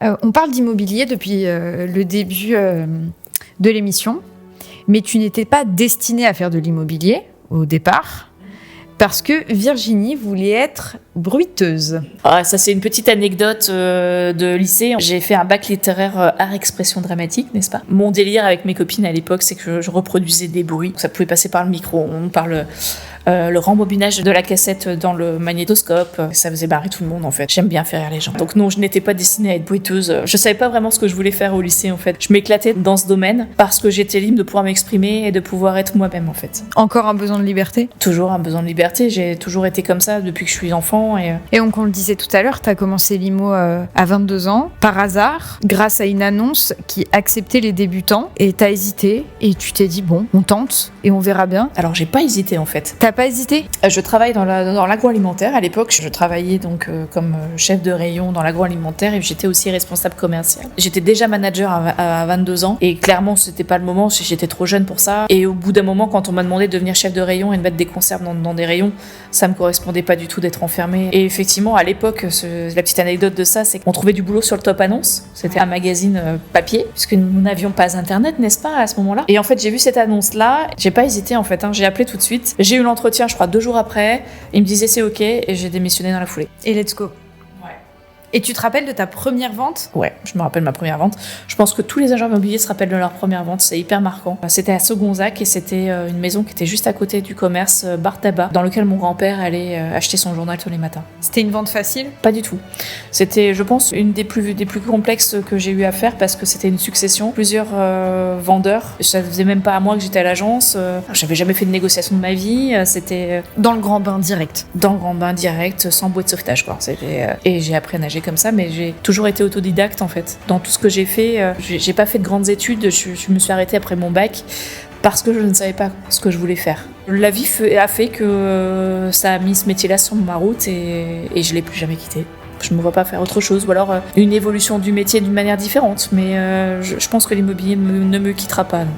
On parle d'immobilier depuis le début de l'émission, mais tu n'étais pas destinée à faire de l'immobilier au départ, parce que Virginie voulait être bruiteuse. Ah, ça, c'est une petite anecdote de lycée. J'ai fait un bac littéraire art-expression dramatique, n'est-ce pas ? Mon délire avec mes copines à l'époque, c'est que je reproduisais des bruits. Ça pouvait passer par le micro-ondes, par le rembobinage de la cassette dans le magnétoscope. Ça faisait barrer tout le monde, en fait. J'aime bien faire rire les gens. Donc non, je n'étais pas destinée à être bruiteuse. Je savais pas vraiment ce que je voulais faire au lycée, en fait. Je m'éclatais dans ce domaine parce que j'étais libre de pouvoir m'exprimer et de pouvoir être moi-même, en fait. Encore un besoin de liberté ? Toujours un besoin de liberté. J'ai toujours été comme ça depuis que je suis enfant. Et donc, on le disait tout à l'heure, tu as commencé l'IMO à 22 ans, par hasard, grâce à une annonce qui acceptait les débutants. Et tu as hésité et tu t'es dit, bon, on tente et on verra bien. Alors, j'ai pas hésité, en fait. T'as pas hésité ? Je travaille dans l'agroalimentaire. À l'époque, je travaillais donc comme chef de rayon dans l'agroalimentaire et j'étais aussi responsable commercial. J'étais déjà manager à 22 ans et clairement, c'était pas le moment. J'étais trop jeune pour ça. Et au bout d'un moment, quand on m'a demandé de devenir chef de rayon et de mettre des conserves dans des rayons, ça me correspondait pas du tout d'être enfermée. Et effectivement, à l'époque, la petite anecdote de ça, c'est qu'on trouvait du boulot sur le Top Annonce. C'était un magazine papier, puisque nous n'avions pas Internet, n'est-ce pas, à ce moment-là. Et en fait, j'ai vu cette annonce-là. J'ai pas hésité, en fait. J'ai appelé tout de suite. J'ai eu l'entretien, je crois, 2 jours après. Il me disait c'est OK et j'ai démissionné dans la foulée. Et let's go. Et tu te rappelles de ta première vente ? Ouais, je me rappelle ma première vente. Je pense que tous les agents immobiliers se rappellent de leur première vente. C'est hyper marquant. C'était à Segonzac et c'était une maison qui était juste à côté du commerce Bar Tabac, dans lequel mon grand-père allait acheter son journal tous les matins. C'était une vente facile ? Pas du tout. C'était, je pense, une des plus complexes que j'ai eu à faire parce que c'était une succession. Plusieurs vendeurs. Ça faisait même pas un mois que j'étais à l'agence. J'avais jamais fait de négociation de ma vie. C'était... Dans le grand bain direct. Dans le grand bain direct, sans bouée de sauvetage, quoi. Et j'ai appris à nager comme ça, mais j'ai toujours été autodidacte en fait. Dans tout ce que j'ai fait, j'ai pas fait de grandes études, je me suis arrêtée après mon bac parce que je ne savais pas ce que je voulais faire. La vie a fait que ça a mis ce métier-là sur ma route et je l'ai plus jamais quitté. Je me vois pas faire autre chose, ou alors une évolution du métier d'une manière différente, mais je pense que l'immobilier ne me quittera pas. Non.